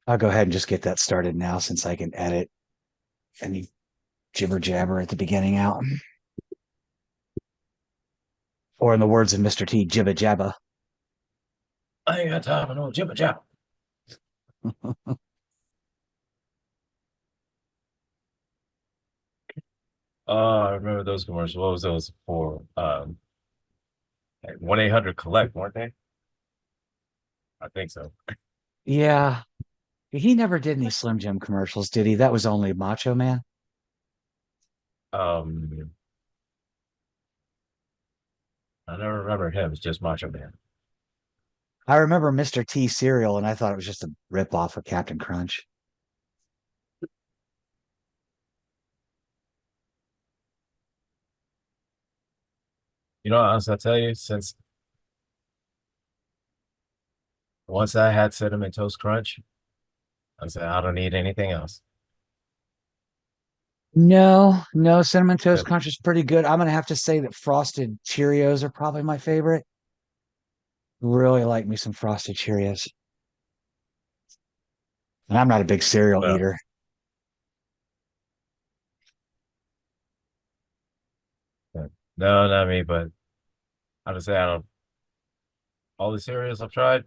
I'll go ahead and just get that started now since I can edit any jibber jabber at the beginning out. Or in the words of Mr. T, jibba jabba. I ain't got time for no jibber jabber. I remember those commercials. What was those for? 1-800-collect, weren't they? I think so. Yeah, he never did any Slim Jim commercials, did he? That was only Macho Man. Um, I never remember him. It's just Macho Man. I remember Mr. T cereal, and I thought it was just a rip off of Captain Crunch. You know, honestly, I tell you, since once I had Cinnamon Toast Crunch, I said I don't need anything else. No, no, Cinnamon Toast So, Crunch is pretty good. I'm gonna have to say that Frosted Cheerios are probably my favorite. Really like me some Frosted Cheerios. And I'm not a big cereal well, eater. no, not me, but I would say out of all the cereals I've tried,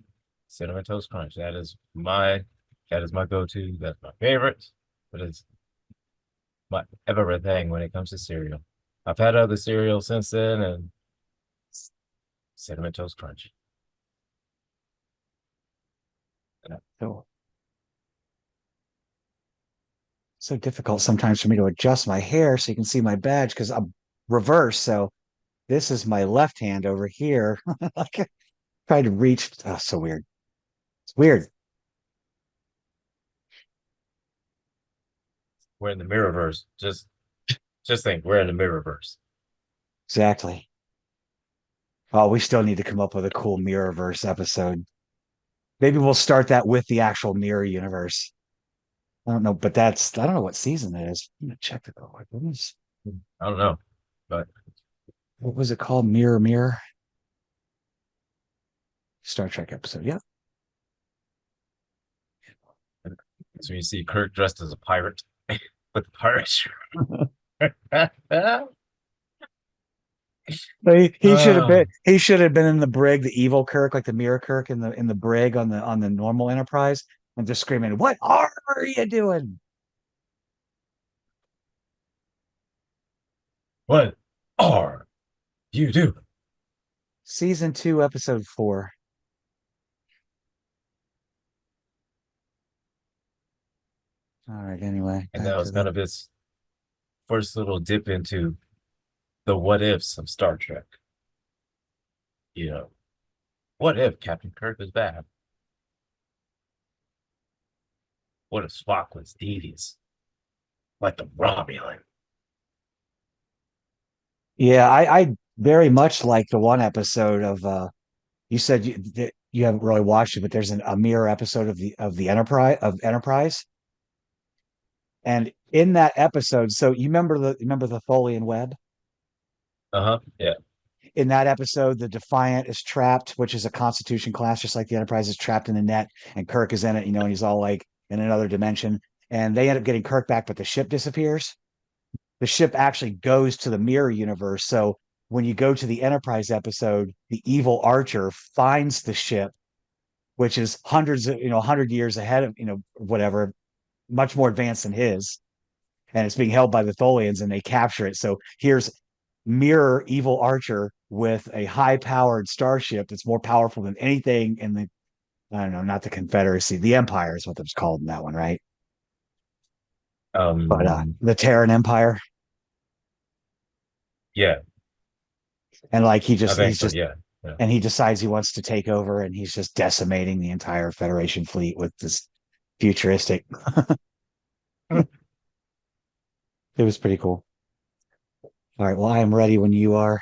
Cinnamon Toast Crunch. That is my go-to. That's my favorite. But it's my everything when it comes to cereal. I've had other cereals since then, and Cinnamon Toast Crunch. So, so difficult sometimes for me to adjust my hair so you can see my badge because I'm reversed. So this is my left hand over here. Like I tried to reach. Oh, so weird. It's weird. We're in the Mirrorverse. Just think, we're in the Mirrorverse. Exactly. Oh, we still need to come up with a cool Mirrorverse episode. Maybe we'll start that with the actual mirror universe. I don't know, but I don't know what season it is. I'm gonna check it out. I don't know, but What was it called? Mirror Mirror? Star Trek episode. Yeah. so you see Kirk dressed as a pirate with the pirate shirt. He should have been uh, in the brig, the evil Kirk, like the mirror Kirk in the brig on the normal Enterprise, and just screaming, "What are you doing?" what are you doing? Season 2, episode 4. All right, anyway, And back that to was kind the of his first little dip into the what ifs of Star Trek. You know, what if Captain Kirk was bad? What if Spock was devious, like the Romulan? Yeah, I very much like the one episode of you said that you haven't really watched it, but there's a mirror episode of the Enterprise. And in that episode, so you remember the Tholian web? Uh-huh. Yeah. In that episode, the Defiant is trapped, which is a Constitution class, just like the Enterprise is trapped in the net, and Kirk is in it, and he's all like in another dimension. And they end up getting Kirk back, but the ship disappears. The ship actually goes to the mirror universe. So when you go to the Enterprise episode, the evil Archer finds the ship, which is hundreds of 100 years ahead of whatever, much more advanced than his, and it's being held by the Tholians, and they capture it. So here's mirror evil Archer with a high powered starship that's more powerful than anything in the, I don't know, not the Confederacy, the Empire is what it was called in that one, right? But Um, the Terran Empire. yeah, And like I think he's so. just Yeah. Yeah. and he decides he wants to take over, and he's just decimating the entire Federation fleet with this futuristic. It was pretty cool. All right, well, I am ready when you are.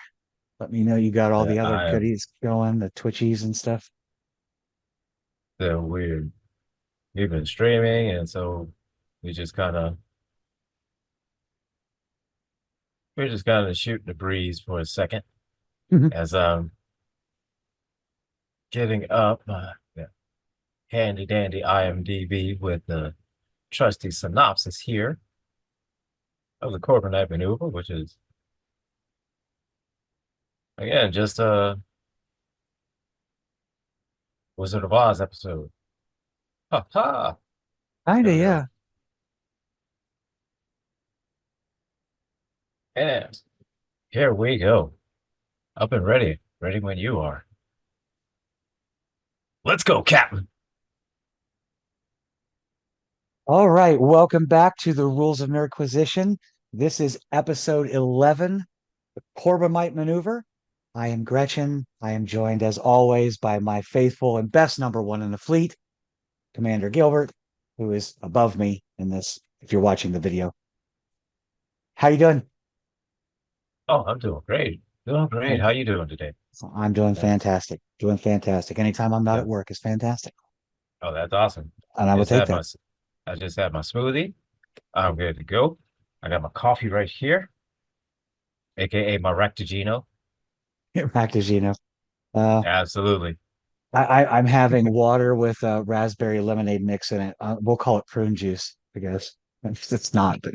Let me know you got all Yeah, the other I goodies going, the Twitchies and stuff. so we've been streaming, and so we just kind of we're just kind of shooting the breeze for a second Mhm. as getting up. Yeah. handy dandy IMDb with the trusty synopsis here of the Corbomite maneuver, which is again just a Wizard of Oz episode. Ha ha! Kinda, There we go. yeah. And here we go. Up and ready. Ready when you are. Let's go, Captain. All right, welcome back to the Rules of Nerdquisition. This is episode 11, the Corbomite Maneuver. I am Gretchen. I am joined, as always, by my faithful and best number one in the fleet, Commander Gilbert, who is above me in this, if you're watching the video. How you doing? Oh, I'm doing great. Doing great. And How you doing today? I'm doing That's fantastic. Doing fantastic. Anytime I'm not at that, work is fantastic. oh, that's awesome. And I will Just take had that. I just had my smoothie. I'm good to go. I got my coffee right here, aka my Rectigino. Back to Gino. Uh, Absolutely. I'm having water with a raspberry lemonade mix in it. We'll call it prune juice, I guess. It's not, but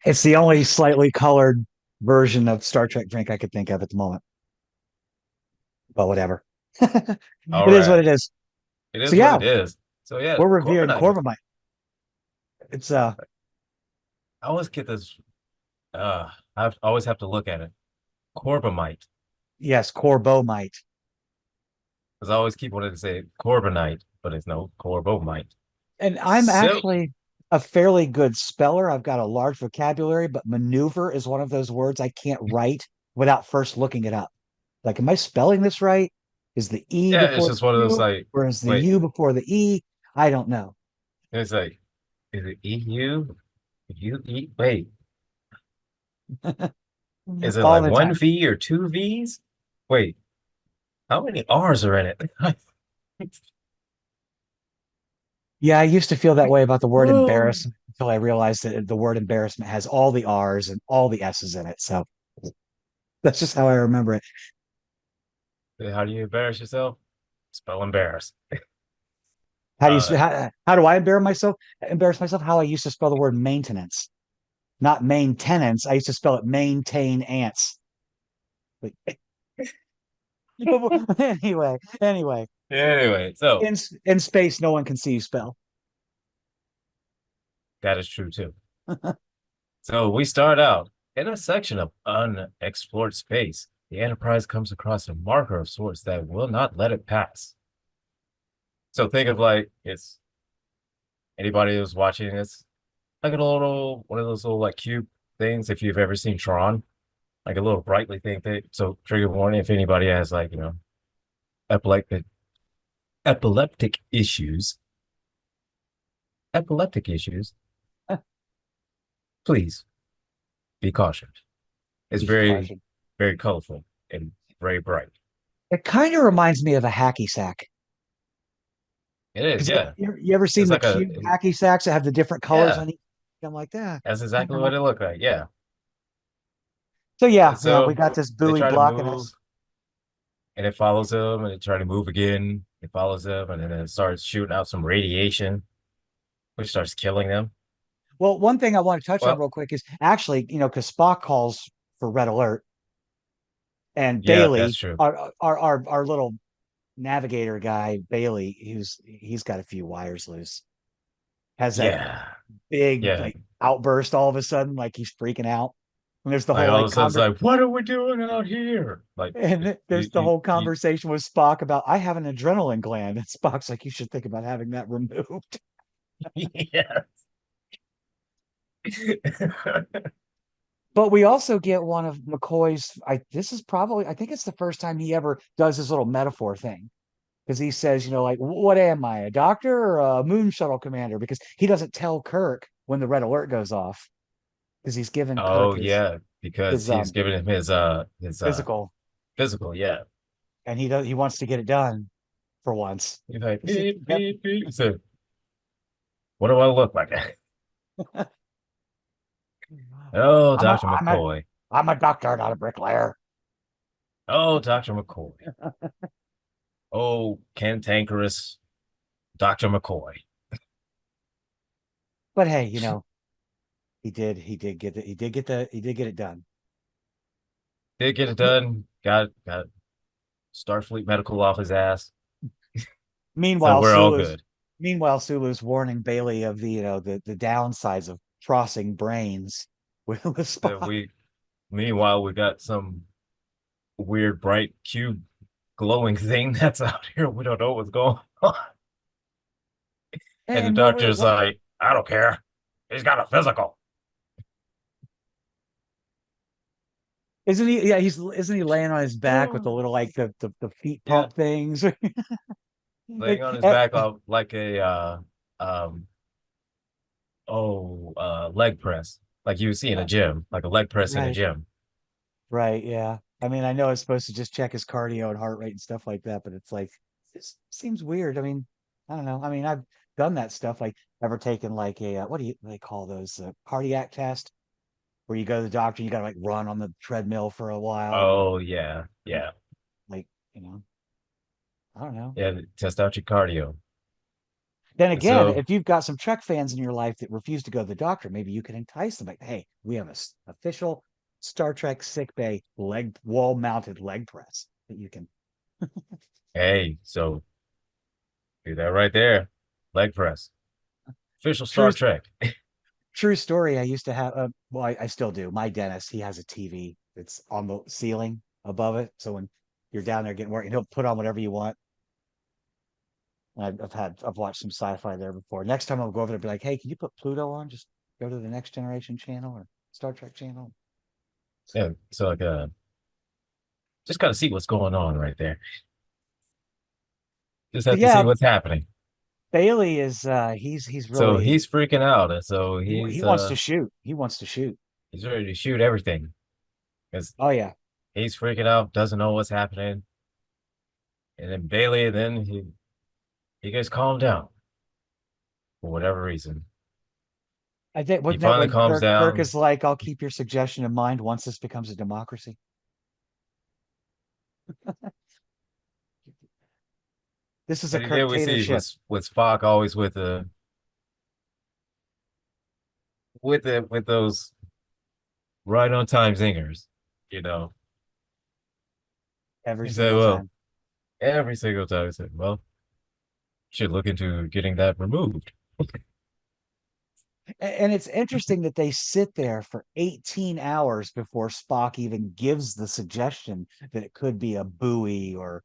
it's the only slightly colored version of Star Trek drink I could think of at the moment. But whatever. All It is what right. it is. It So is what yeah, it is. So yeah, we're reviewing Corbomite. Corbomite. It's I always get this. I always have to look at it. Corbomite, yes, Corbomite. because I always keep wanting to say Corbonite, but it's no Corbomite. And I'm So actually a fairly good speller. I've got a large vocabulary, but maneuver is one of those words I can't write without first looking it up. Like, am I spelling this right? Is the E yeah, it's before just the one of those U, like, or is the wait, U before the E? I don't know. it's like, is it EU? Wait, is it All like the one time. V or two V's? Wait, how many R's are in it? Yeah, I used to feel that way about the word Oh, embarrassment until I realized that the word embarrassment has all the R's and all the S's in it. So that's just how I remember it. how do you embarrass yourself? Spell embarrass. How do you Uh, how do I embarrass myself? Embarrass myself? How I used to spell the word maintenance, not maintenance. I used to spell it maintain ants. Like, anyway, anyway, so in space, no one can see you spell. that is true too. So we start out in a section of unexplored space. The Enterprise comes across a marker of sorts that will not let it pass. So think of like it's anybody who's watching this, like a little one of those little like cube things. If you've ever seen Tron, like a little brightly thing. So trigger warning if anybody has like epileptic epileptic issues, epileptic issues, please be cautious. It's Be cautious. very colorful and very bright. It kind of reminds me of a hacky sack. It is, Because yeah. you ever seen It's the like cube hacky sacks that have the different colors yeah. on each? I'm like that. That's Kind exactly of what remind- it looked like. Yeah. So And yeah, we so got this they buoy try to blocking move us. and it follows them and they try to move again. It follows them and then it starts shooting out some radiation, which starts killing them. Well, one thing I want to touch on Well, real quick is actually, because Spock calls for red alert, and yeah, that's Bailey, true. our little navigator guy, Bailey, he's got a few wires loose, has that Yeah. big Yeah. like outburst all of a sudden, like he's freaking out. And there's the Like whole all of like a sudden it's conver like, what are we doing out here? Like and there's the whole conversation with Spock about I have an adrenaline gland, and Spock's like, you should think about having that removed. yeah. But we also get one of McCoy's. This is probably, I think it's the first time he ever does his little metaphor thing, because he says, like, what am I, a doctor or a moon shuttle commander? Because he doesn't tell Kirk when the red alert goes off, because he's given Kirk Oh his yeah, because his he's um giving him his physical, physical, yeah. and he wants to get it done for once. He's like See, beep, beep, beep. So what do I look like? Oh, I'm a Dr. I'm a McCoy. I'm a doctor, not a bricklayer. Oh, Dr. McCoy. Oh, cantankerous Dr. McCoy. But hey, he did get it done. Did get it done. Got Starfleet medical off his ass. So Meanwhile, we're all Sulu's good. Sulu's warning Bailey of the downsides of crossing brains with So Spock. meanwhile, we got some weird bright cube glowing thing that's out here. We don't know what's going on. And the And doctor's like, I don't care. He's got a physical. isn't he? Yeah, he's isn't he laying on his back with the little like the feet Yeah, pump things? laying on his back like a um leg press. Like you would see in a Yeah, gym, like a leg press in a right, gym. right, yeah. I mean, I know it's supposed to just check his cardio and heart rate and stuff like that, but it's like this seems weird. I mean, I don't know. I mean, I've done that stuff. Like, ever taken like a what do they call those cardiac test where you go to the doctor and you got to like run on the treadmill for a while and Oh yeah, yeah. like I don't know. Yeah, test out your cardio. Then again, So if you've got some Trek fans in your life that refuse to go to the doctor, maybe you can entice them. Like, hey, we have a official Star Trek sick bay leg wall mounted leg press that you can. hey, so do that right there. Leg press. Official True, Star Trek. true story. I used to have, well, I still do. My dentist, he has a TV that's on the ceiling above it. So when you're down there getting work, and he'll put on whatever you want. And I've watched some sci-fi there before. Next time I'll go over there and be like, hey, can you put Pluto on? Just go to the Next Generation channel or Star Trek channel. Yeah, so like just gotta see what's going on right there. Just But have to see yeah, what's happening. Bailey is he's So really he's freaking out, and so he wants to shoot. He wants to shoot. he's ready to shoot everything because Oh yeah. he's freaking out, doesn't know what's happening. And then Bailey, then he gets calmed down for whatever reason. I think He wasn't that finally when calms Kirk down. is like, I'll keep your suggestion in mind once this becomes a democracy. This is a And then we see Kirktatorship. with Spock always with those right on time zingers, you know. Every He said, single well, time. every single time he said, well, should look into getting that removed. And it's interesting that they sit there for 18 hours before Spock even gives the suggestion that it could be a buoy or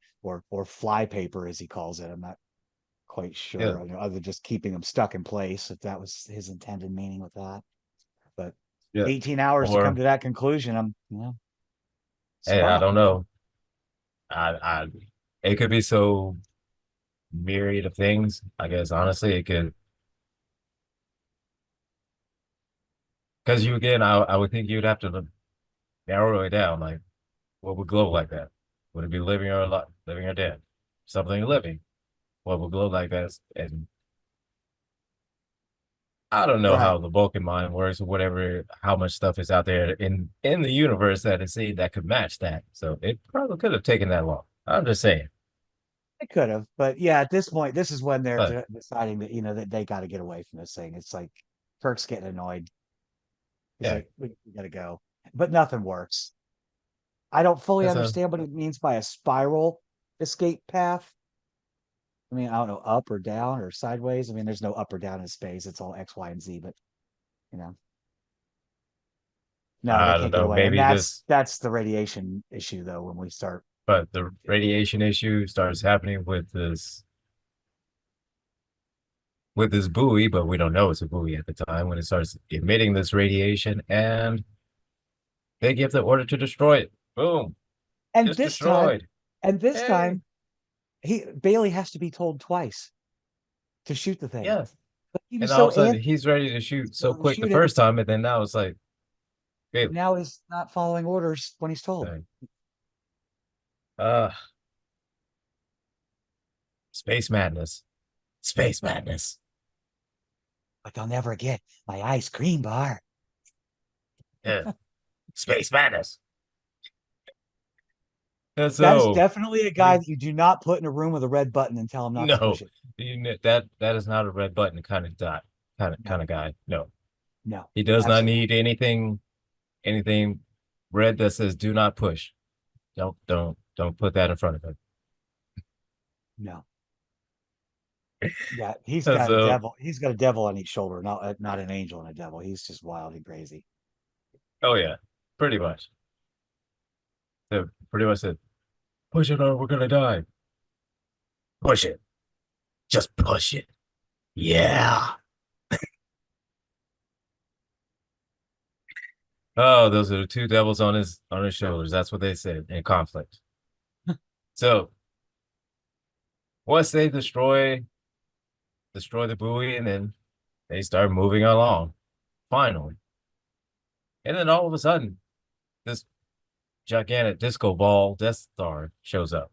flypaper, as he calls it. I'm not quite Yeah, sure, other than just keeping them stuck in place, if that was his intended meaning with that. But yeah. 18 hours to come Or to that conclusion, I'm hey, I Spock. don't know. I it could be so myriad of things. I guess honestly, it could because you again, I would think you'd have to narrow it down. Like, what would glow like that? Would it be living or alive, living or dead? Something living. What would glow like that? And I don't know Right. how the Vulcan mind works or whatever, how much stuff is out there in the universe that is seen that could match that. So it probably could have taken that long. I'm just saying. It could have, but yeah, at this point, this is when they're But deciding that that they got to get away from this thing. It's like Kirk's getting annoyed. He's yeah, like, we got to go, but nothing works. I don't fully that's a understand what it means by a spiral escape path. I mean, I don't know, up or down or sideways. I mean, there's no up or down in space. It's all X, Y, and Z. But you know, no, they I don't can't get know, away, and maybe this that's the radiation issue, though. When we start, but the radiation issue starts happening with this buoy, but we don't know it's a buoy at the time when it starts emitting this radiation and they give the order to destroy it. Boom. and It's this time, destroyed. and this Hey. time, he Bailey has to be told twice to shoot the thing. Yes. But he And was all so of a sudden antsy he's ready to shoot so to quick the shoot it. first time, and then now it's like, Bailey. Now he's not following orders when he's told. Like, uh space madness. Space madness. Like, I'll never get my ice cream bar. Yeah. Space madness. And That is so definitely a guy he that you do not put in a room with a red button and tell him not to push no, it. that is not a red button kind of dot kind No, of guy. No, no, he does not absolutely not. need anything red that says do not push. Don't put that in front of him. No. Yeah, he's And got a so devil. He's got a devil on each shoulder, not an angel and a devil. He's just wild and crazy. oh yeah, pretty much. So pretty much said, push it or we're gonna die. Push it. Just push it. Yeah. Oh, those are the two devils on his shoulders. That's what they said in conflict. So once they destroy the buoy, and then they start moving along. Finally. And then all of a sudden, this gigantic disco ball Death Star shows up.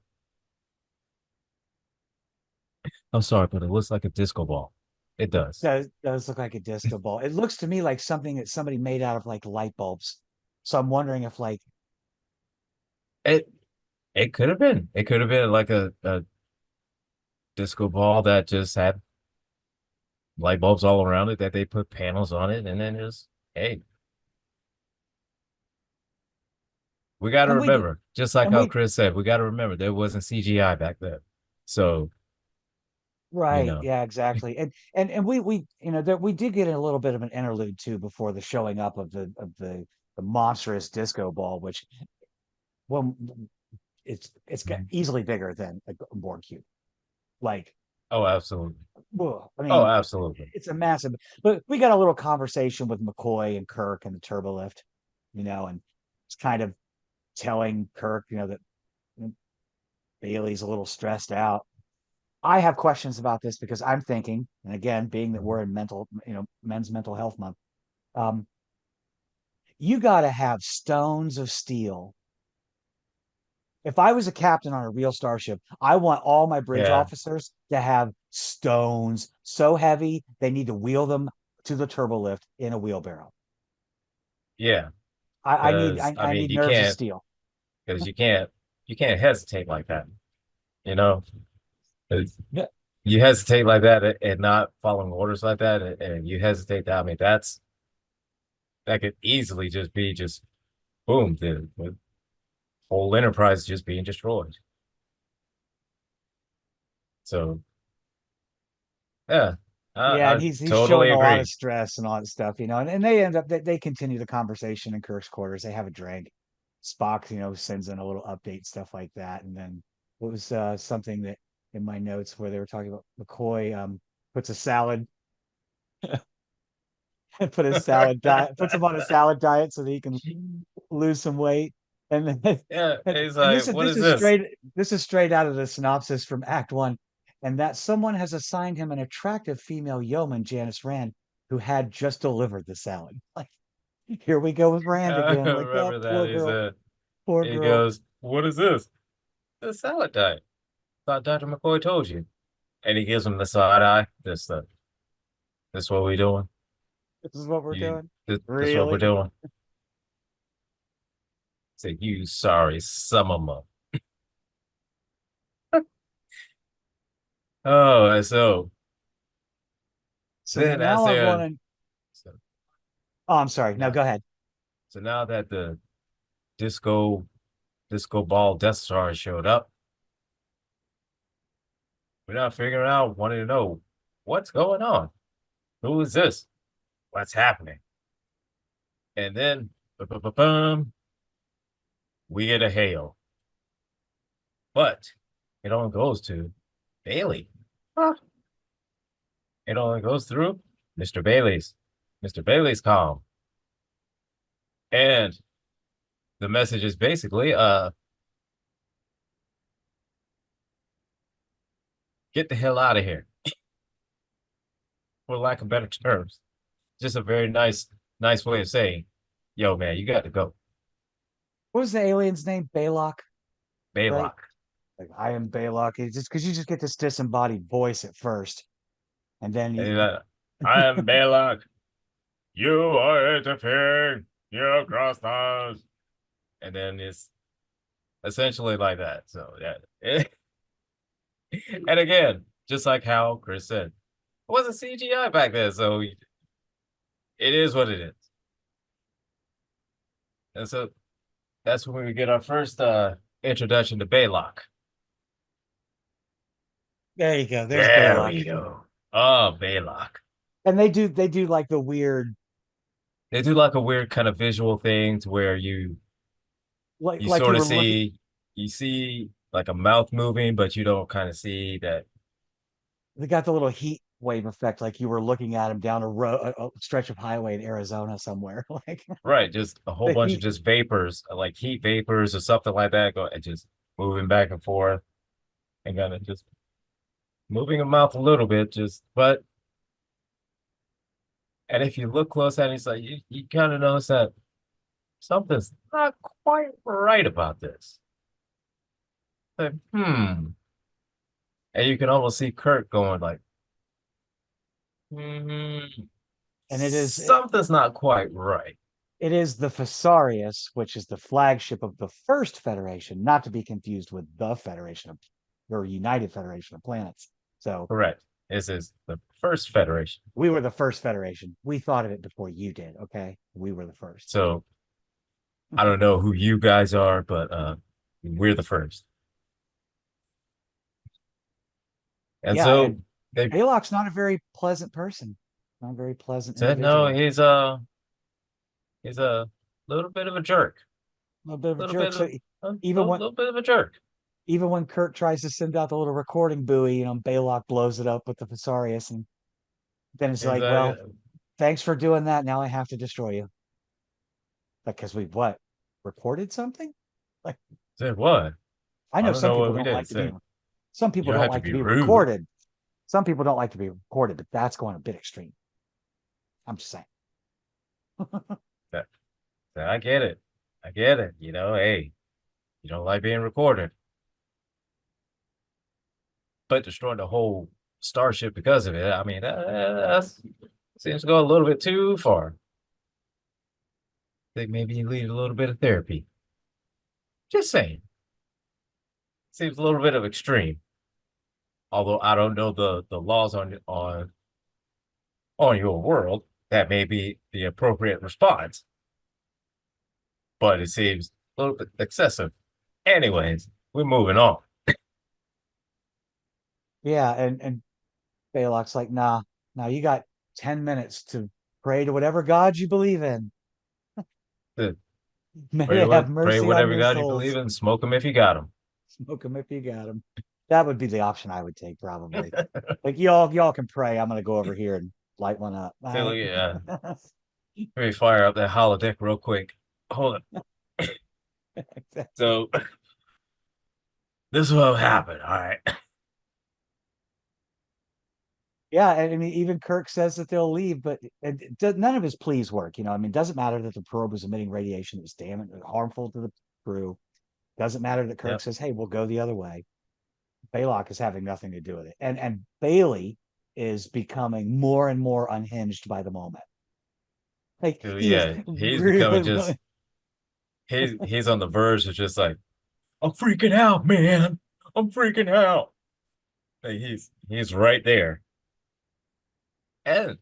I'm sorry, but it looks like a disco ball. It does. Does look like a disco ball. It looks to me like something that somebody made out of like light bulbs. So I'm wondering if like It it could have been. It could have been like a disco ball that just had light bulbs all around it that they put panels on it, and then just hey, we got to and we did remember, just like and how we Chris said, we got to remember there wasn't CGI back then. So, you right, know, yeah, exactly. And we you know that we did get a little bit of an interlude too before the showing up of the monstrous disco ball, which well easily bigger than a board cube. Like, oh, absolutely. whoa, I Oh, mean, absolutely. it's a massive. But we got a little conversation with McCoy and Kirk and the turbo lift, and it's kind of telling Kirk, that Bailey's a little stressed out. I have questions about this because I'm thinking, and again, being that we're in men's mental health month, um, you got to have stones of steel. If I was a captain on a real starship, I want all my bridge Yeah. officers to have stones so heavy they need to wheel them to the turbo lift in a wheelbarrow. Yeah. I need Because I, I I mean need nerves of steel. because you can't hesitate like that. You know, It's- Yeah, you hesitate like that and not following orders like that, and you hesitate that. I mean, that could easily just be just boom, the whole enterprise just being destroyed. So yeah, yeah, and I he's showing totally a lot of agree. stress and all that stuff, and they end up they continue the conversation in Kirk's quarters. They have a drink. Spock, sends in a little update, stuff like that. And then what was something that in my notes where they were talking about McCoy puts a salad put his salad diet puts him on a salad diet so that he can lose some weight. And then Yeah, and, he's and like, what this is is this? straight out of the synopsis from Act One. And that someone has assigned him an attractive female yeoman, Janice Rand, who had just delivered the salad. Like, here we go with Rand I again. Like, oh, remember that. poor He girl, said, poor he girl. goes, what is this? The salad diet. Thought Dr. McCoy told you. And he gives him the side eye. This what we doing? This is what we're You doing. this what we're Really? doing? Say you sorry, some of them. Oh, and so So then as now I want they're to. so Oh, I'm sorry. No, now go ahead. so now that the disco disco ball Death Star showed up, we're not figuring out, wanting to know what's going on. Who is this? What's happening? And then bum, we get a hail, but it only goes to Bailey. Huh. It only goes through Mr. Bailey's. Mr. Bailey's calm. And the message is basically get the hell out of here, for lack of better terms. Just a very nice way of saying, yo, man, you got to go. What was the alien's name? Baylock, right? Baylock. Like, I am Baylock. It's just because you just get this disembodied voice at first, and then And he's you. like, I am Baylock. You are interfering. You crossed us. And then it's essentially like that. So yeah. And again, just like how Chris said, it wasn't CGI back then, so it is what it is. And so that's when we get our first introduction to Baylock. There you go. There's There Baylock. we go. Oh, Baylock. And they do like the weird, They do like a weird kind of visual thing to where you like you sort of were looking. see like a mouth moving, but you don't kind of see that. They got the little heat wave effect, like you were looking at him down a road, a stretch of highway in Arizona somewhere. Like Right, just a whole the bunch of heat. just vapors, like heat vapors or something like that, go and just moving back and forth and kind of just moving them mouth a little bit, just but and if you look close at it, it's like you kind of notice that something's not quite right about this. Like, and you can almost see Kirk going like, And something's not quite right. it is the Fesarius, which is the flagship of the First Federation, not to be confused with the Federation of or United Federation of Planets. So Correct. This is the first Federation. we were the first Federation. We thought of it before you did. Okay, we were the first. So I don't know who you guys are, but we're the first. And Yeah, so and they Balok's not a very pleasant person, not a very pleasant said, no, individual. he's a little bit of a jerk, A little bit of a a little jerk. bit So of a even when little bit of a jerk. even when Kirk tries to send out the little recording buoy, Balok blows it up with the Fesarius, and then it's He's like, like, well, thanks for doing that. Now I have to destroy you. Because we what recorded something? Like said what? I I know don't some know people what we don't did. like to be Said some you people don't don't have to like to be be rude. recorded. Some people don't like to be recorded, but that's going a bit extreme. I'm just saying. That, I get it. I get it. Hey, you don't like being recorded, but destroying the whole starship because of it. I mean, that seems to go a little bit too far. I think maybe you need a little bit of therapy. Just saying. Seems a little bit of extreme. Although I don't know the laws on your world, that may be the appropriate response, but it seems a little bit excessive. Anyways, we're moving on. Yeah, and Balok's like, nah, now you got 10 minutes to pray to whatever God you believe in. May they have Pray mercy on whatever your God you believe souls. in, smoke them if you got them. Smoke them if you got them. That would be the option I would take, probably. Like y'all can pray. I'm gonna go over here and light one up. All So right. look at let me fire up that holodeck real quick. Hold on. So this is what happened. All right. Yeah, and I mean, even Kirk says that they'll leave, but none of his pleas work. I mean, it doesn't matter that the probe was emitting radiation that was harmful to the crew. Doesn't matter that Kirk Yep. says, "Hey, we'll go the other way." Baylock is having nothing to do with it, and Bailey is becoming more and more unhinged by the moment. Like So he is yeah, he's becoming really, just really. he's on the verge of just like, I'm freaking out, man. I'm freaking out. Like he's right there. And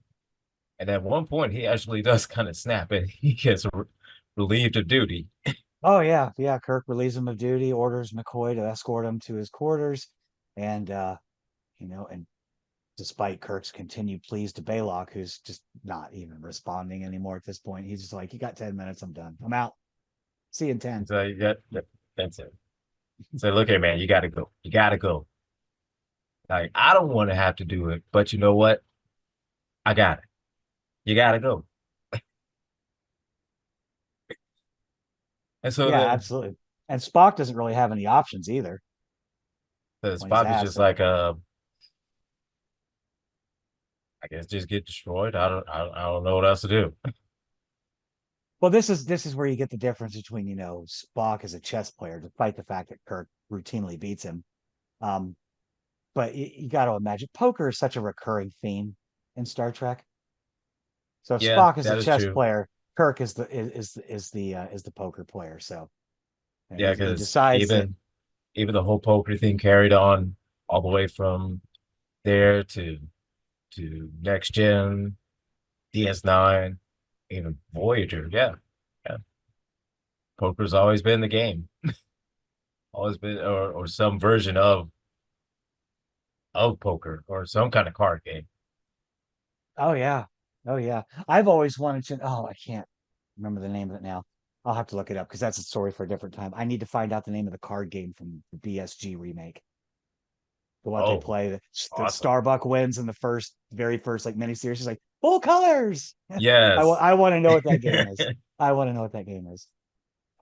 and at one point he actually does kind of snap and he gets relieved of duty. Oh yeah, yeah. Kirk relieves him of duty, orders McCoy to escort him to his quarters, and and despite Kirk's continued pleas to Baylock, who's just not even responding anymore at this point. He's just like, "You got 10 minutes, I'm done. I'm out. See you in 10." So that's it. So look here, man, you gotta go. You gotta go. Like I don't want to have to do it, but you know what? I got it. You gotta go. And so Yeah, then absolutely. And Spock doesn't really have any options either the when he's Spock is asked. just like I guess just get destroyed. I don't know what else to do. Well, this is where you get the difference between Spock as a chess player, despite the fact that Kirk routinely beats him. Um, but you got to imagine poker is such a recurring theme in Star Trek. So if Yeah, Spock is a that is chess true. player, Kirk is the poker player. So And Yeah, he because decides that, even the whole poker thing carried on all the way from there to next gen, DS9, even Voyager. Yeah, yeah. Poker's always been the game. Always been, or some version of poker or some kind of card game. oh yeah, oh yeah. I've always wanted to. Oh, I can't remember the name of it now. I'll have to look it up because that's a story for a different time. I need to find out the name of the card game from the BSG remake. The what they Oh, play, the awesome. Starbuck wins in the very first like miniseries. She's like full colors. Yes. I want to know what that game is. I want to know what that game is.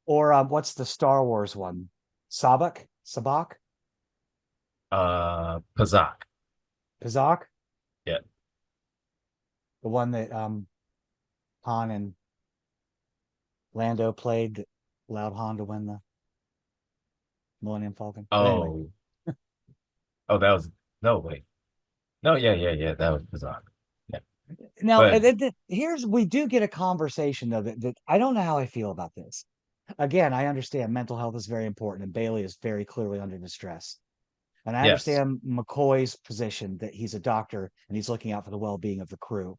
Or what's the Star Wars one? Sabak, Pazak. Kazak, Yeah. the one that Han and Lando played that allowed Han to win the Millennium Falcon. But anyway, Oh, oh, that was no wait. No, yeah, yeah, yeah. That was Pazak. Yeah. now But here's we do get a conversation though that I don't know how I feel about this. Again, I understand mental health is very important, and Bailey is very clearly under distress. And I yes. understand McCoy's position that he's a doctor and he's looking out for the well-being of the crew.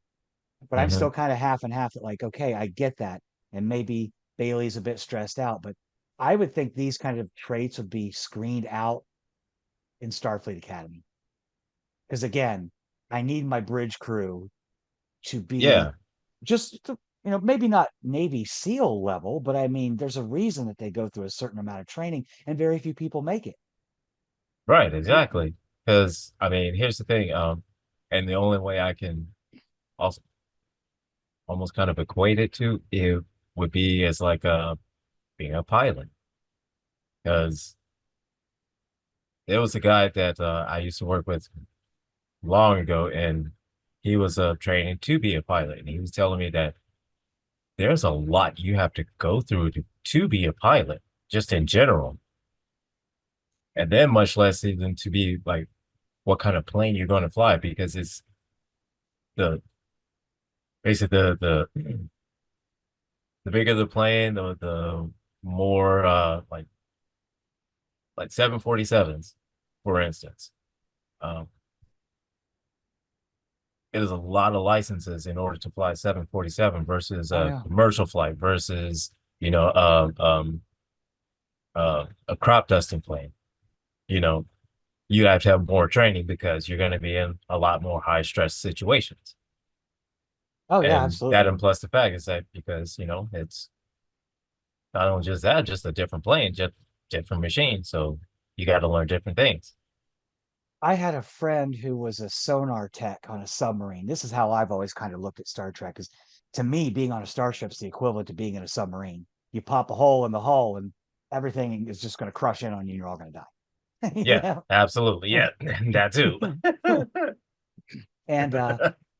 But I'm Hmm. still kind of half and half that, like, okay, I get that. And maybe Bailey's a bit stressed out, but I would think these kind of traits would be screened out in Starfleet Academy. Because again, I need my bridge crew to be Yeah. just, maybe not Navy SEAL level, but I mean, there's a reason that they go through a certain amount of training and very few people make it. Right. Exactly. Because I mean, here's the thing. And the only way I can also almost kind of equate it to it would be as like being a pilot. Because there was a guy that I used to work with long ago, and he was training to be a pilot, and he was telling me that there's a lot you have to go through to be a pilot, just in general, and then much less even to be like what kind of plane you're going to fly, because it's the basically the bigger the plane, the more like 747s, for instance. Um, it is a lot of licenses in order to fly 747 versus Oh a yeah. commercial flight versus you know a crop dusting plane. You know, you have to have more training because you're going to be in a lot more high stress situations. Oh yeah, And that, absolutely. and plus the fact is that because it's not only just that, just a different plane, just different machine. So you got to learn different things. I had a friend who was a sonar tech on a submarine. This is how I've always kind of looked at Star Trek, is to me, being on a starship is the equivalent to being in a submarine. You pop a hole in the hull and everything is just going to crush in on you and you're all going to die. Yeah, absolutely. Yeah, that too. And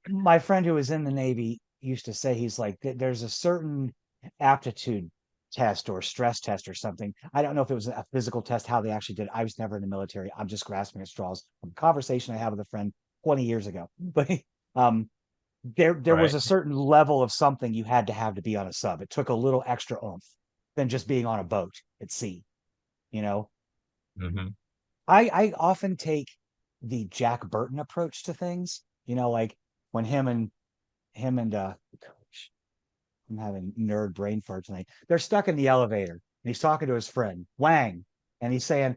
my friend who was in the Navy used to say, he's like, there's a certain aptitude test or stress test or something. I don't know if it was a physical test, how they actually did it. I was never in the military. I'm just grasping at straws from a conversation I had with a friend 20 years ago. But um, there was Right. a certain level of something you had to be on a sub. It took a little extra oomph than just being on a boat at sea. You know, Hmm. I often take the Jack Burton approach to things. Like when him and gosh, I'm having nerd brain fart tonight. They're stuck in the elevator and he's talking to his friend Wang, and he's saying,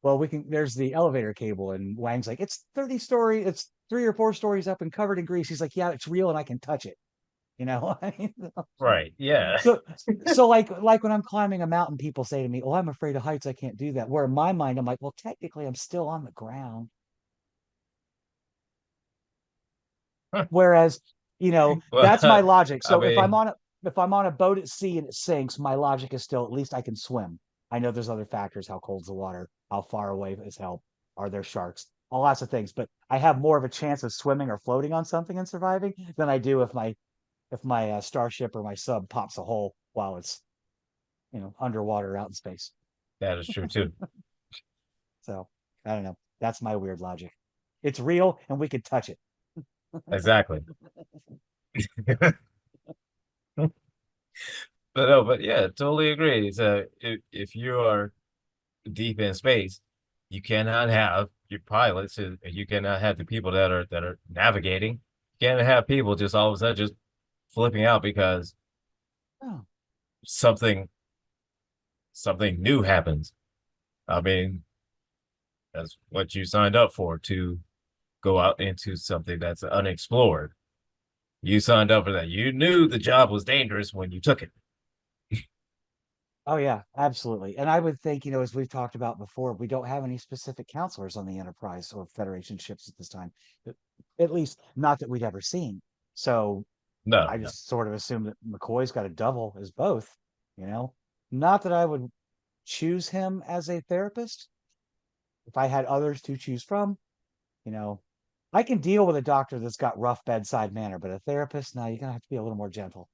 well, there's the elevator cable, and Wang's like, it's 3 or 4 stories up and covered in grease. He's like, yeah, it's real and I can touch it. I mean, Right. Yeah. so like when I'm climbing a mountain, people say to me, "Oh, I'm afraid of heights. I can't do that." Where in my mind, I'm like, "Well, technically, I'm still on the ground." Whereas, that's my Well, logic. I So mean, if I'm on a boat at sea and it sinks, my logic is still, at least I can swim. I know there's other factors: how cold's the water, how far away is help, are there sharks, all lots of things. But I have more of a chance of swimming or floating on something and surviving than I do if my starship or my sub pops a hole while it's underwater out in space. that is true too. So I don't know. That's my weird logic. It's real and we could touch it. Exactly. But no, but yeah, totally agree. So if you are deep in space, you cannot have your pilots, you cannot have the people that are navigating. You can't have people just all of a sudden just flipping out because Oh, something something new happens. I mean, that's what you signed up for, to go out into something that's unexplored. You signed up for that. You knew the job was dangerous when you took it. oh yeah, absolutely. And I would think, as we've talked about before, we don't have any specific counselors on the Enterprise or Federation ships at this time. At least not that we'd ever seen. So No, I no. just sort of assumed that McCoy's got a double as both, you know? Not that I would choose him as a therapist. If I had others to choose from, you know, I can deal with a doctor that's got rough bedside manner, but a therapist, now you're gonna have to be a little more gentle.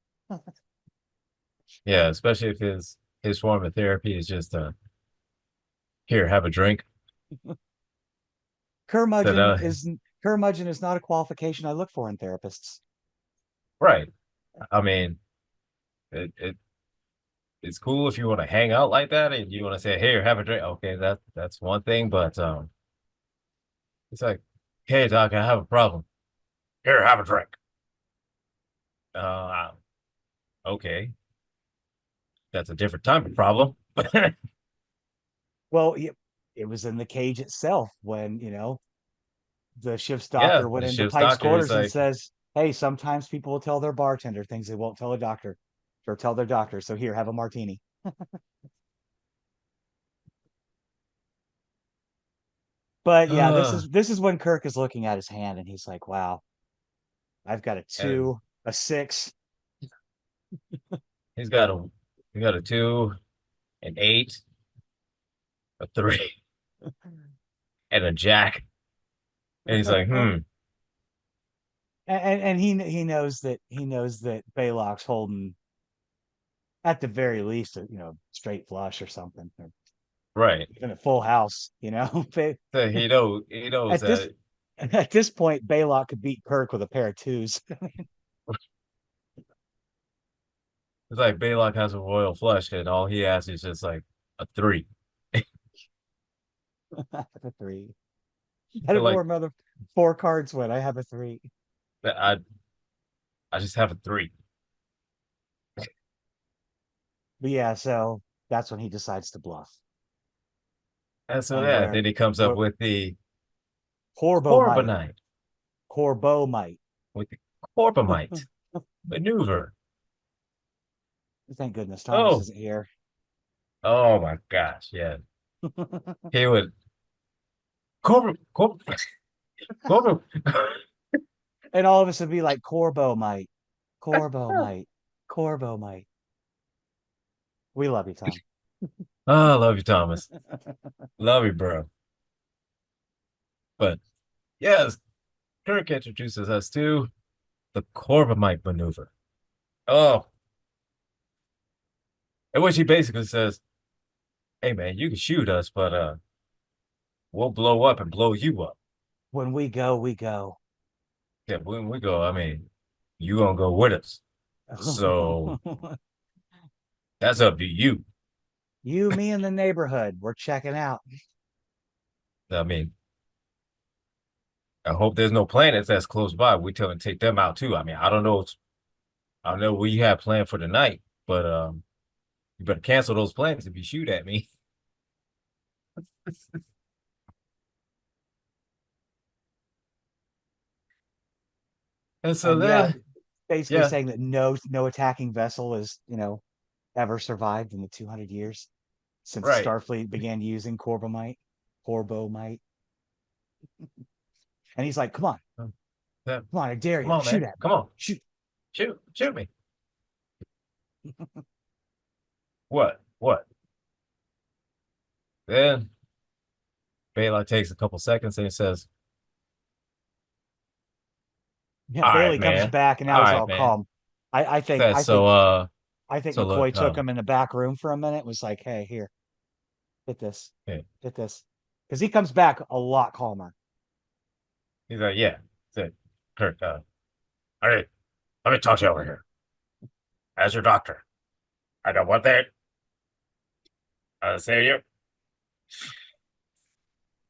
Yeah, especially if his form of therapy is just here, have a drink. So Curmudgeon no, is curmudgeon is not a qualification I look for in therapists. right. I mean, it it's cool if you want to hang out like that and you want to say, here, have a drink. Okay, that's one thing, but it's like, hey doc, I have a problem. Here, have a drink. Uh okay. That's a different type of problem. Well, it was in the cage itself when, the ship's Yeah, doctor went the into ship's Pike's doctor is quarters and like, says, "Hey, sometimes people will tell their bartender things they won't tell a doctor or tell their doctor. So here, have a martini." But yeah, this uh, is this is when Kirk is looking at his hand and he's like, "Wow, I've got a and 2, a 6." he's got a he got a 2, an 8, a 3, and a jack. And he's like, and, and he knows that Baylock's holding at the very least a straight flush or something, or right. even a full house. So he knows At this that at this point, Baylock could beat Kirk with a pair of twos. it's like Baylock has a royal flush and all he has is just like a 3. A three. I They're don't know like, where my other 4 cards went. I have a three. I I just have a 3. But yeah, so that's when he decides to bluff. And so And yeah, then he comes up where with the Corbomite, Corbomite, Corbomite. with the Corbomite maneuver. Thank goodness Thomas Oh, isn't here. oh my gosh, yeah. He would Corbomite. Corbo. And all of us would be like Corbomite, Corbomite, Corbomite. We love you, Tom. Oh, I love you, Thomas. Love you, bro. But yes, Kirk introduces us to the Corbomite maneuver. Oh, in which he basically says, "Hey, man, you can shoot us, but we'll blow up and blow you up. When we go, we go. Yeah, when we go, I mean, you gonna go with us. So that's up to you. You, me, and the neighborhood. We're checking out. I mean, I hope there's no planets that's close by. We tell them to take them out too. I mean, I don't know what you have planned for tonight, but you better cancel those plans if you shoot at me." And so And yeah, then, basically yeah, saying that no attacking vessel has, ever survived in the 200 years since right. Starfleet began using Corbomite. And he's like, Um, yeah, come on, I dare come you, on, shoot man. at me, Come on. shoot." Shoot me. What? What? Then Baylock takes a couple seconds and he says, Yeah, "All right, Bailey comes man. back and All now he's right, all man." calm. I think Says, I think I think so look, McCoy took him in the back room for a minute. Was like, "Hey, here, hit this, okay. hit this," because he comes back a lot calmer. He's like, yeah. Said, Kirk, all right, let me talk to you over here as your doctor. I don't want that. I'll save you.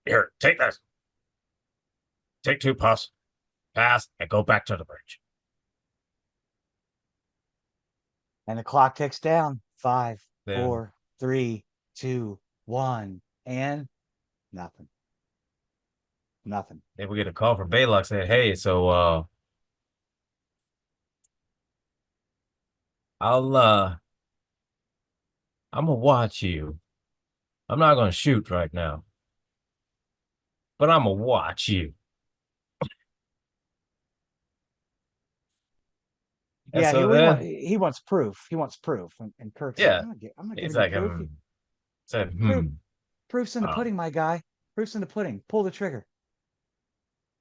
Here, take this. Take 2 puffs, pass, and go back to the bridge. And the clock ticks down. Five, Then, 4, 3, 2, 1, and nothing. Nothing. then we get a call from Baylock saying, "Hey, so I'll I'm gonna watch you. I'm not gonna shoot right now, but I'm gonna watch you." And Yeah, so then, he wants proof. He wants proof. And Kirk's like, yeah, I'm not he's giving you like, proof. said, Proof, proof's in the oh. pudding, my guy. Proof's in the pudding. Pull the trigger.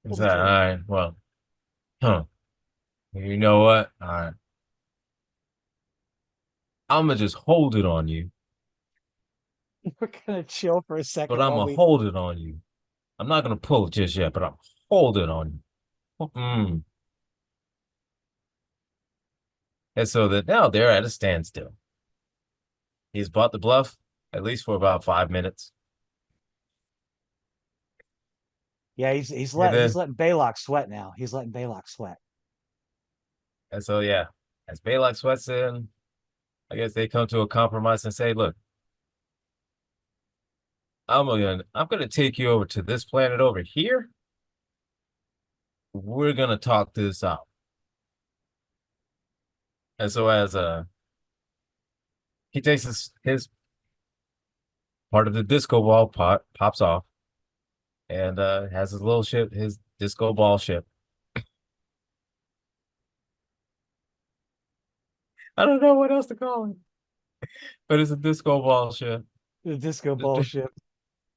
He Pull the said, all trigger. right, well, huh? You know what? All right, I'm gonna just hold it on you, We're gonna chill for a but second I'm while gonna we hold it on you. I'm not gonna pull it just yet, but I'm hold it on you. Mm. And so that now they're at a standstill. He's bought the bluff at least for about 5 minutes. Yeah, And he's then, letting Baylock sweat now. He's letting Baylock sweat. and so, yeah, as Baylock sweats in, I guess they come to a compromise and say, look, I'm gonna take you over to this planet over here. We're gonna talk this out. And so as he takes his part of the disco ball pops off and has his little ship, his disco ball ship. I don't know what else to call it, but it's a disco ball ship. The disco ball ship.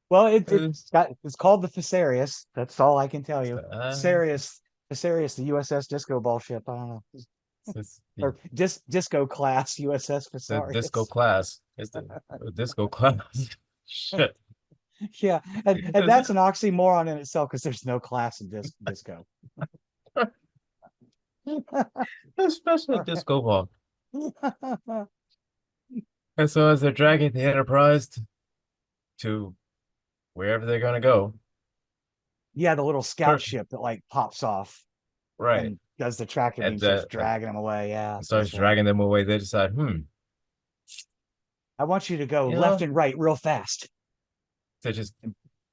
Well, it's called the Thessarius. That's all I can tell you. Thessarius, the USS disco ball ship. I don't know. It's Or disco class USS the disco Thessarius. class. It's the disco class. Shit. Yeah, and that's an oxymoron in itself because there's no class in disco. Especially disco ball. And so as they're dragging the Enterprise to wherever they're gonna go, Yeah, the little scout Kirk, ship that like pops off right, and does the tractor beam, and starts dragging them away. Yeah, starts that's right. dragging them away. They decide, I want you to go you left know, and right real fast. to just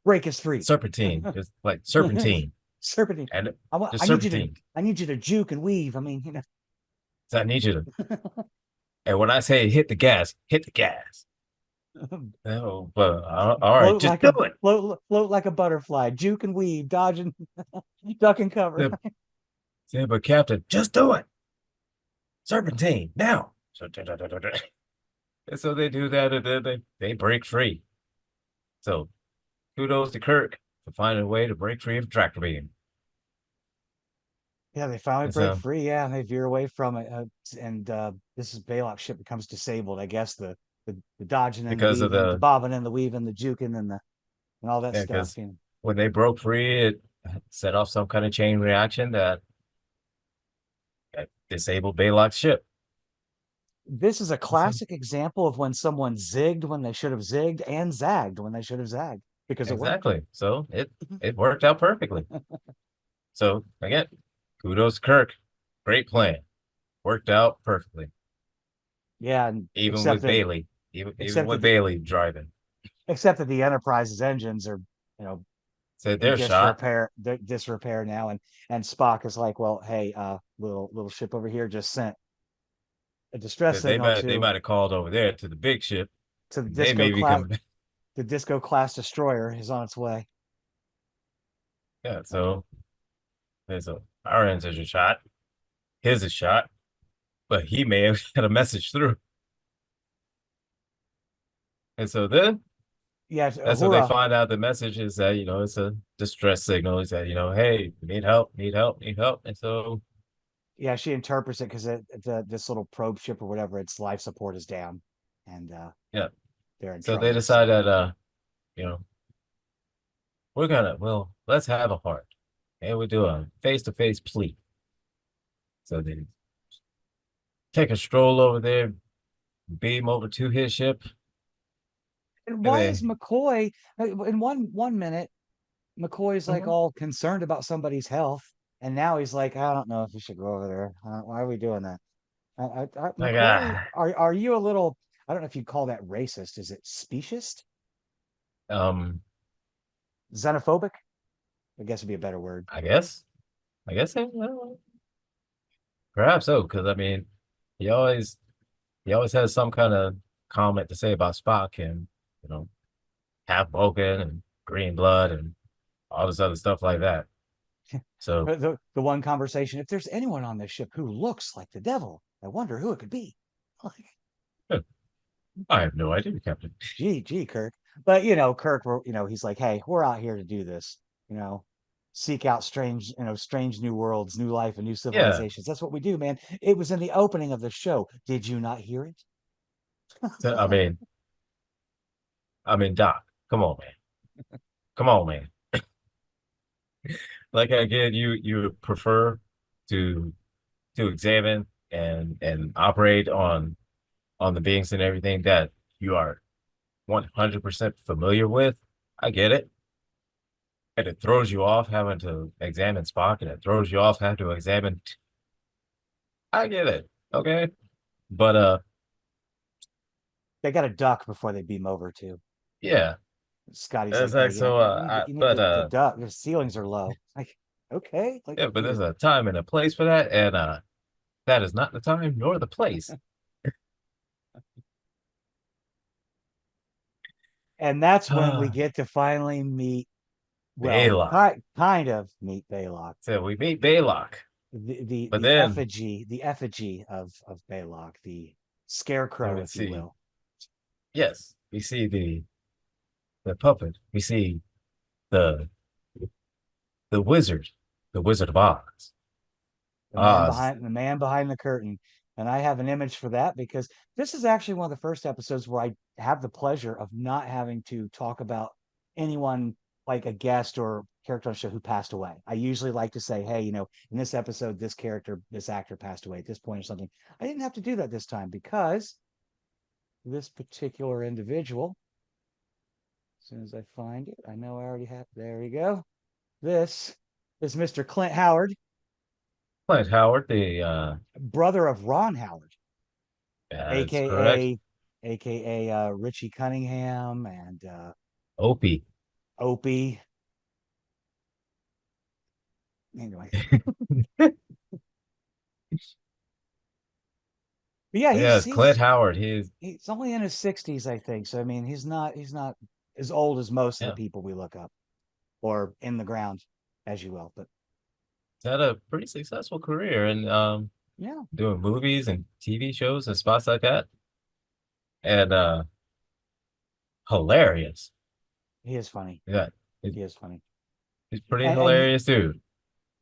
Break is free. serpentine, just like serpentine, Serpentine. and just I need you to serpentine. juke and weave. I mean, So I need you to, and when I say hit the gas, hit the gas. Oh, but all right, float just like do a it. float like a butterfly, juke and weave, dodge and duck and cover. Yeah, yeah, but Captain, just do it. Serpentine now. So, and so they do that, and then they break free. So kudos to Kirk for finding a way to break free of tractor beam. Yeah, they finally And break so free. Yeah, and they veer away from it. And this is Baylock's ship becomes disabled. I guess the dodging and the because of weaving, the the bobbing and the weaving, the juking and all that yeah, stuff. because when they broke free, it set off some kind of chain reaction that disabled Baylock's ship. This is a So, classic example of when someone zigged when they should have zigged and zagged when they should have zagged because it worked. exactly. So it worked out perfectly. So again, kudos to Kirk. Great plan. Worked out perfectly. Yeah, and Even with Bailey. Even except with that the Bailey driving. Enterprise's engines are, you know, So in they're shot. disrepair now, and Spock is like, well, hey, little ship over here just sent a distress So they signal might have called over there to the big ship. to They may be coming. the disco class destroyer is on its way. Yeah, And so there's our engines are shot. His is shot, but he may have had a message through. And so then yeah, that's when they Uhura. find out the message is that, it's a distress signal. It's that, hey, need help, need help, need help. And so, Yeah, she interprets it because this little probe ship or whatever, its life support is down, and yeah. they're in So they trouble. decide So that, you know, let's have a heart. And we do a face-to-face plea. So they take a stroll over there, beam over to his ship. And And why is they, McCoy in one minute McCoy's like Mhm. all concerned about somebody's health, and now he's like, I don't know if we should go over there. Why are we doing that? Like, McCoy, are you a little? I don't know if you'd call that racist. Is it speciesist? um, Xenophobic? I guess would be a better word. I guess, I guess, well, perhaps so. Because I mean, he always, he always has some kind of comment to say about Spock and you know, half Vulcan and green blood and all this other stuff like that. So The one conversation. If there's anyone on this ship who looks like the devil, I wonder who it could be. Like, I have no idea, Captain. gee, Kirk. But you know, Kirk, he's like, hey, we're out here to do this. You know, seek out strange, strange new worlds, new life, and new Yeah. civilizations. That's what we do, man. It was in the opening of the show. Did you not hear it? So, I mean, Doc, come on, man. Come on, man. Like again, you prefer to examine and operate on the beings and everything that you are 100% familiar with. I get it. And it throws you off having to examine Spock, and it throws you off having to examine. I get it. Okay. But They got a duck before they beam over too. yeah. Scotty's It's like, hey, like so you need but the duck. The ceilings are low. Like, okay, like yeah, but there's weird. a time and a place for that, and that is not the time nor the place. And that's when we get to finally meet, well, Baylock. kind of meet Baylock, So we meet Baylock, but the then effigy of Baylock, the then scarecrow, we if you see, will. yes, we see the puppet. We see the the wizard, the Wizard of Oz. Oz. The man behind the curtain. And I have an image for that because this is actually one of the first episodes where I have the pleasure of not having to talk about anyone like a guest or character on the show who passed away. I usually like to say, hey, in this episode, this character, this actor passed away at this point or something. I didn't have to do that this time because this particular individual, as soon as I find it, I know I already have, there we go. This is Mr. Clint Howard, Clint Howard, the brother of Ron Howard, that's correct. aka Richie Cunningham and Opie. Opie. Anyway, but yeah, Yes, Clint Howard. he's only in his 60s, I think. So I mean, he's not as old as most of the Yeah, people we look up or in the ground, as you will. But he's had a pretty successful career and yeah, doing movies and TV shows and spots like that. And hilarious. he is funny. Yeah, he- He is funny, he's pretty and hilarious dude.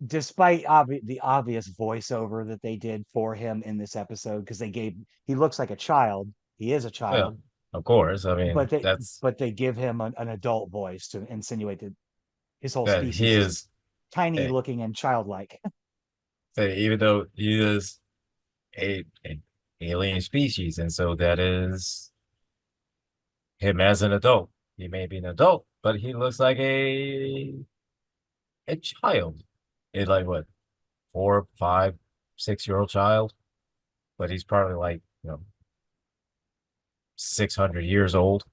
despite the obvious voiceover that they did for him in this episode, because he looks like a child. He is a Well, child, of course. I mean, that's but they give him an adult voice to insinuate that his whole that he species is is tiny a, looking and childlike. that even though he is a alien species, and so that is him as an adult. He may be an adult, but he looks like a child. It's like what, 4, 5, 6-year-old child, but he's probably like 600 years old.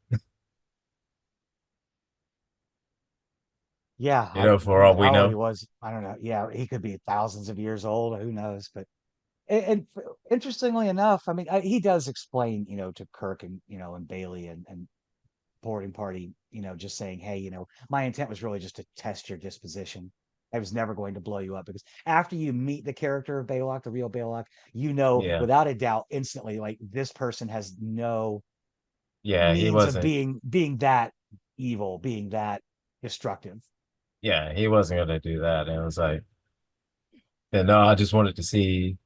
Yeah, For all we how old he know. was, I don't know. Yeah, he could be thousands of years old. Who knows? But and interestingly enough, I mean, he does explain, to Kirk and and Bailey and boarding party, just saying, hey, my intent was really just to test your disposition. I was never going to blow you up because after you meet the character of Baylock, the real Baylock, Yeah, without a doubt instantly, like this person has no yeah, he means of wasn't. being that evil, being that destructive. Yeah, he wasn't gonna do that. And it was like, yeah, no, I just wanted to see,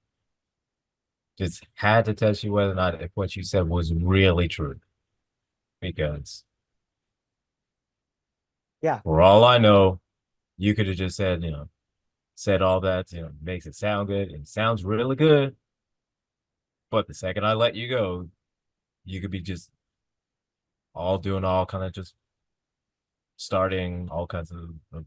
just had to test you whether or not if what you said was really true. Because Yeah, for all I know, you could have just said, said all that, makes it sound good. It sounds really good. But the second I let you go, you could be just all doing all kind of just starting all kinds of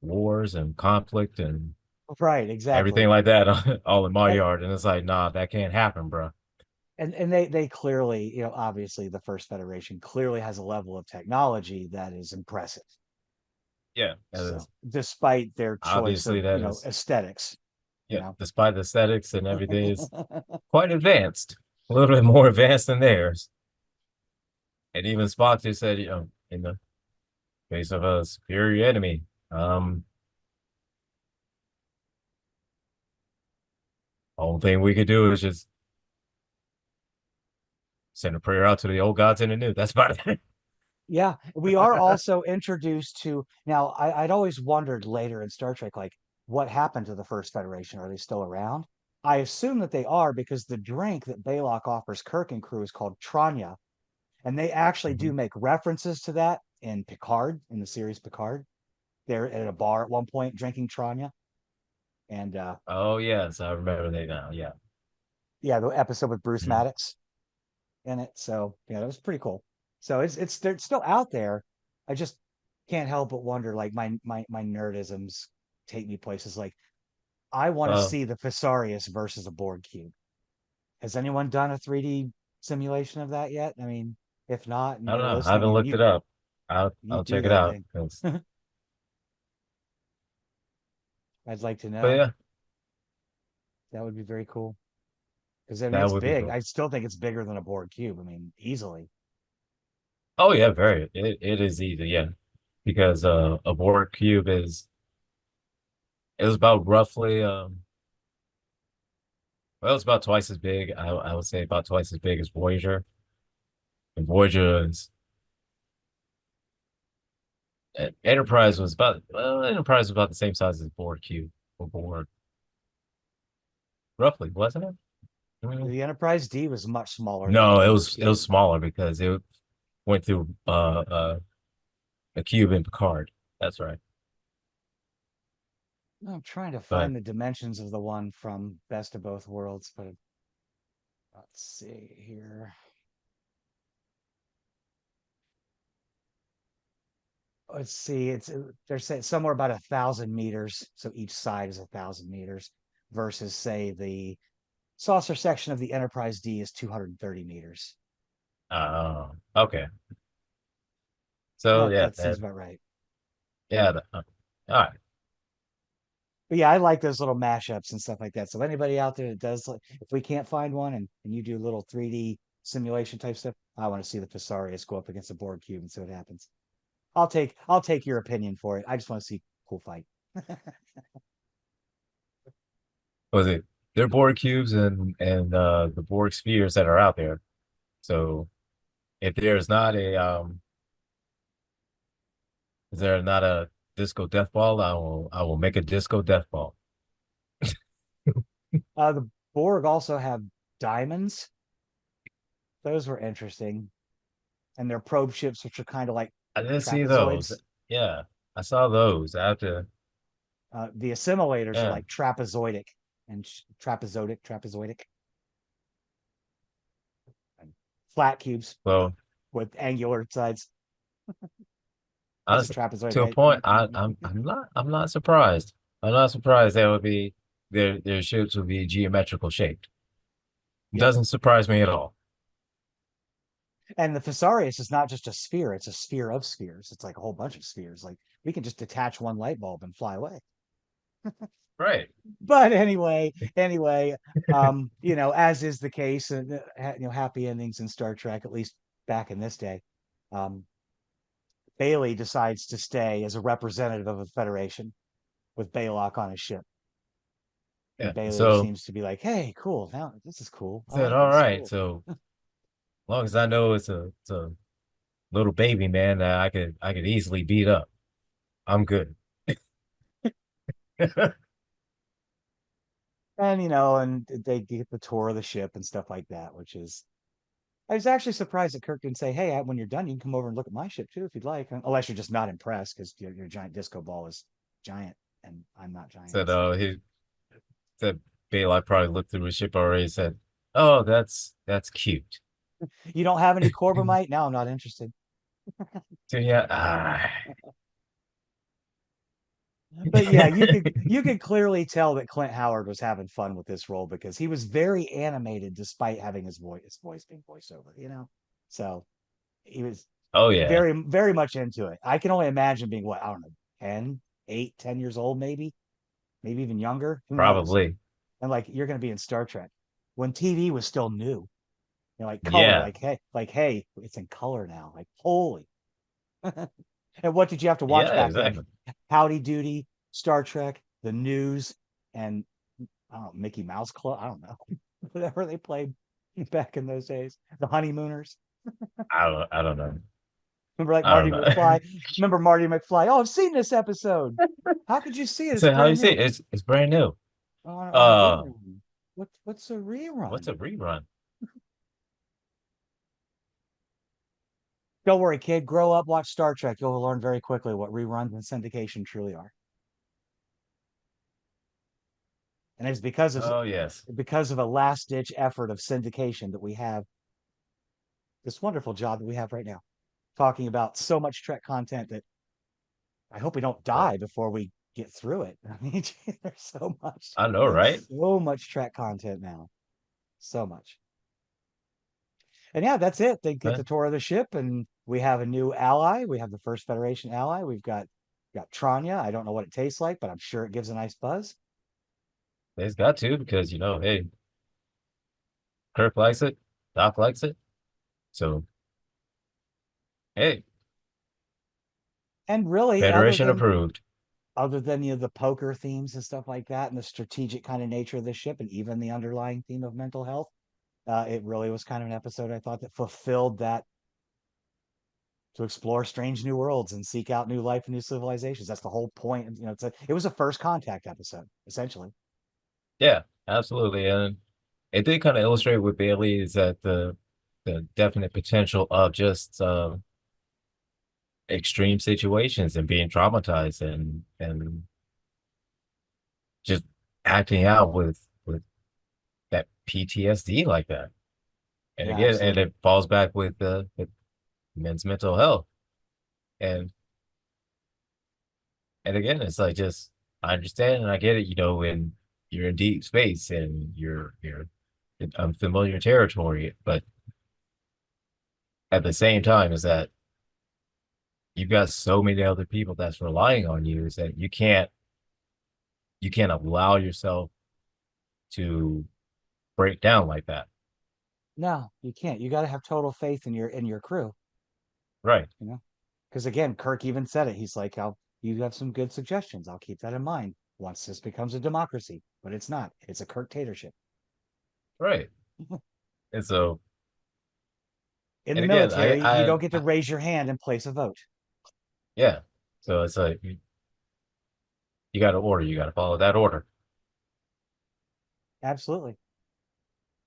wars and conflict and Right, everything exactly. like that all in my And yard. And it's like, nah, that can't happen, bro. and they clearly, obviously the First Federation clearly has a level of technology that is impressive. Yeah, that So, is despite their choice obviously of, that is aesthetics, you yeah, know. despite the aesthetics and everything is quite advanced, a little bit more advanced than theirs. And even Spock just said, in the face of a superior enemy, um, only thing we could do is just send a prayer out to the old gods and the new. That's about it. Yeah, we are also introduced to now. I'd always wondered later in Star Trek, like what happened to the First Federation? Are they still around? I assume that they are because the drink that Baylock offers Kirk and crew is called Tranya, and they actually do Mhm. make references to that in Picard, in the series Picard. They're at a bar at one point drinking Tranya, and Oh yes, I remember that now. Yeah. yeah, the episode with Bruce Mhm. Maddox in it. So yeah, that was pretty cool. So it's they're still out there. I just can't help but wonder, like my nerdisms take me places like I want to Well, see the Fesarius versus a Borg cube. Has anyone done a 3D simulation of that yet? I mean, if not, and I don't you're know. I listening haven't and looked you it up. you I'll do check it that out. thing. I'd like to But know. yeah, That would be very cool. Because I mean that it's would be big. cool. I still think it's bigger than a Borg cube. I mean, easily. Oh yeah, very. It is easy, yeah. Because a Borg cube is it was about roughly well, it's about twice as big. I would say about twice as big as Voyager. And Voyager is Enterprise was about Enterprise was about the same size as Borg cube or Borg, roughly, wasn't it? Mm. The Enterprise D was much smaller than the No, Borg it was cube. smaller because it went through a cube in Picard. That's right. I'm trying to But find the dimensions of the one from Best of Both Worlds, but let's see here. Let's see. They're saying somewhere about 1,000 meters, so each side is 1,000 meters, versus say the saucer section of the Enterprise D is 230 meters. okay. So yeah, That seems about right. yeah. All right. But yeah, I like those little mashups and stuff like that. So if anybody out there that does, like, if we can't find one and you do little 3D simulation type stuff, I want to see the Fesarius go up against the Borg cube and see what happens. I'll take your opinion for it. I just want to see a cool fight. Was it they're Borg cubes and the Borg spheres that are out there. So if there's not a is there not a disco death ball, I will make a disco death ball. The Borg also have diamonds. Those were interesting, and their probe ships, which are kind of like I didn't see those. trapezoids. Yeah, I saw those. I have to. The assimilators are Yeah. like trapezoidic and trapezoidic, and flat cubes Well, with angular sides. That's a honestly, trapezoid, to a right? point, I'm not surprised. I'm not surprised that would be their ships would be geometrical shaped. It Yep. doesn't surprise me at all. And the Fesarius is not just a sphere; it's a sphere of spheres. It's like a whole bunch of spheres. Like we can just detach one light bulb and fly away. Right. But anyway, as is the case, and happy endings in Star Trek, at least back in this day. Um, Bailey decides to stay as a representative of the Federation with Baylock on his ship. Yeah. And Bailey So seems to be like, hey, cool. Now this is cool. I I said, like all this. right. Cool. So long as I know it's a little baby man that I could easily beat up, I'm good. And and they get the tour of the ship and stuff like that, which is I was actually surprised that Kirk didn't say, hey, when you're done, you can come over and look at my ship too if you'd like. Unless you're just not impressed because your giant disco ball is giant and I'm not giant. Said So he said Baylock probably looked through his ship already and said, Oh, that's cute. You don't have any Corbomite? No, I'm not interested. So yeah, But yeah, you could clearly tell that Clint Howard was having fun with this role because he was very animated despite having his voice being voiceover. So he was oh yeah, very much into it. I can only imagine being what, I don't know, 10, 8, 10 years old, maybe even younger. Who knows? probably. And like you're gonna be in Star Trek when TV was still new. Like color, Yeah, like hey, it's in color now. Like holy. And what did you have to watch yeah, back then? exactly. Howdy Doody, Star Trek, the news, and I don't know, Mickey Mouse Club. I don't know. Whatever they played back in those days. The Honeymooners. I don't know. Remember like I don't Marty know. McFly? Remember Marty McFly? Oh, I've seen this episode. How could you see it? It's So how you brand say new. it? It's brand new. On a Uh, rerun. What's a what's rerun? a rerun? Don't worry, kid. Grow up, watch Star Trek. You'll learn very quickly what reruns and syndication truly are. And it's Oh yes, because of a last ditch effort of syndication that we have this wonderful job that we have right now, talking about so much Trek content that I hope we don't Uh, die before we get through it. I mean, there's so much, I know, right? so much Trek content now, so much. And yeah, that's it. They get Huh? the tour of the ship, and we have a new ally. We have the first Federation ally. We've got Tranya. I don't know what it tastes like, but I'm sure it gives a nice buzz. They's got to because hey, Kirk likes it, Doc likes it, so hey, And really, other Federation than approved. other than the poker themes and stuff like that, and the strategic kind of nature of the ship, and even the underlying theme of mental health, it really was kind of an episode I thought that fulfilled that to explore strange new worlds and seek out new life and new civilizations. That's the whole point. It was a first contact episode, essentially. Yeah, absolutely, and it did kind of illustrate with Bailey is that the definite potential of just extreme situations and being traumatized and just acting out with that PTSD like that. And Yeah, again, and absolutely. it falls back with men's mental health. And and again, it's like just I understand and I get it, when you're in deep space and you're in unfamiliar territory, but at the same time is that you've got so many other people that's relying on you is that you can't allow yourself to break down like that. No, you can't. You got to have total faith in your crew, Right. you know? Because again, Kirk even said it. He's like, you have some good suggestions. I'll keep that in mind once this becomes a democracy. But it's not. It's a Kirktatorship. Right. And so, In the and again, military, you don't get to raise your hand and place a vote. yeah. So it's like you got to order, you got to follow that order. Absolutely.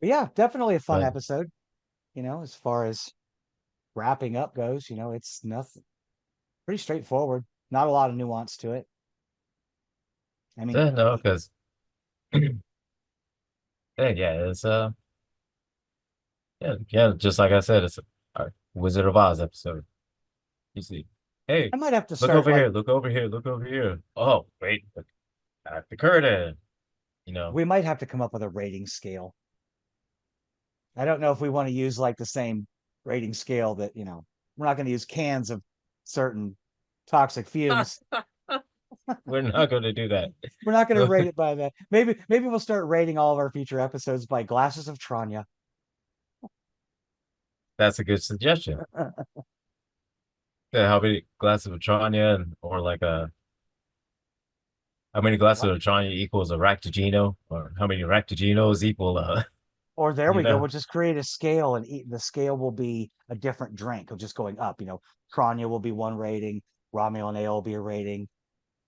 But yeah, definitely a fun But episode. As far as wrapping up goes, it's nothing pretty straightforward. Not a lot of nuance to it. I mean, no, because yeah, it's yeah, just like I said, it's a Wizard of Oz episode. You see, hey, I might have to look start over like here, look over here, look over here. Oh, wait, I have the curtain. we might have to come up with a rating scale. I don't know if we want to use like the same rating scale that, we're not going to use cans of certain toxic fumes. We're not going to do that. We're not going to rate it by that. Maybe we'll start rating all of our future episodes by glasses of Tranya. That's a good suggestion. Yeah, how many glasses of Tranya or like how many glasses of Tranya equals a Ractigino, or how many Ractiginos equal Or there you we go. know, We'll just create a scale and the scale will be a different drink. It'll just going up. Tranya will be one rating. Romulan Ale will be a rating.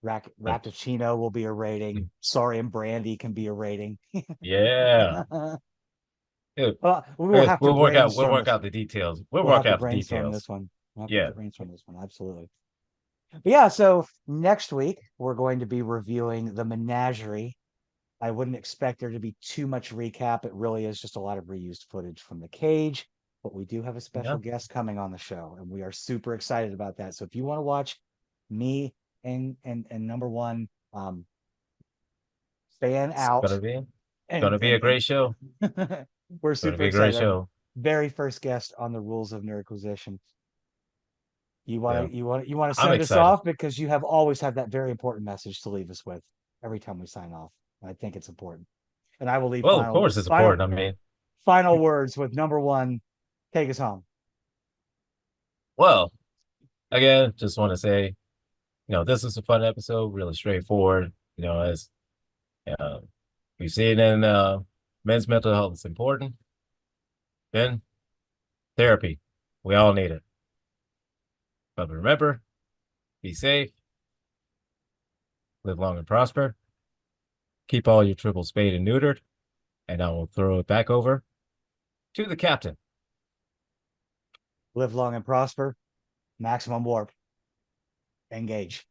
Rappuccino will be a rating. Sorry and Brandy can be a rating. yeah. Yeah. Well, we will have to We'll brainstorm work this out one. the details. We'll We'll work have to out the brainstorm this details. one. We'll have to Yeah. brainstorm this one. Absolutely. But yeah, so next week we're going to be reviewing the Menagerie I wouldn't expect there to be too much recap. It really is just a lot of reused footage from the cage. But we do have a special Yeah, guest coming on the show, and we are super excited about that. So if you want to watch me and number one fan it's out gonna be a great show. we're Gonna super be a great excited. show. Very first guest on the rules of Nerdquisition. Yeah, You want to I'm send us excited. off because you have always had that very important message to leave us with every time we sign off. I think it's important. And I will leave Well, of course, it's important. I mean, final words with number one. Take us home. well, again, just want to say, this is a fun episode, really straightforward. As uh, we've seen in men's mental health is important. Then therapy, we all need it. But remember, be safe, live long and prosper. Keep all your triples spayed and neutered, and I will throw it back over to the captain. Live long and prosper. Maximum warp. Engage.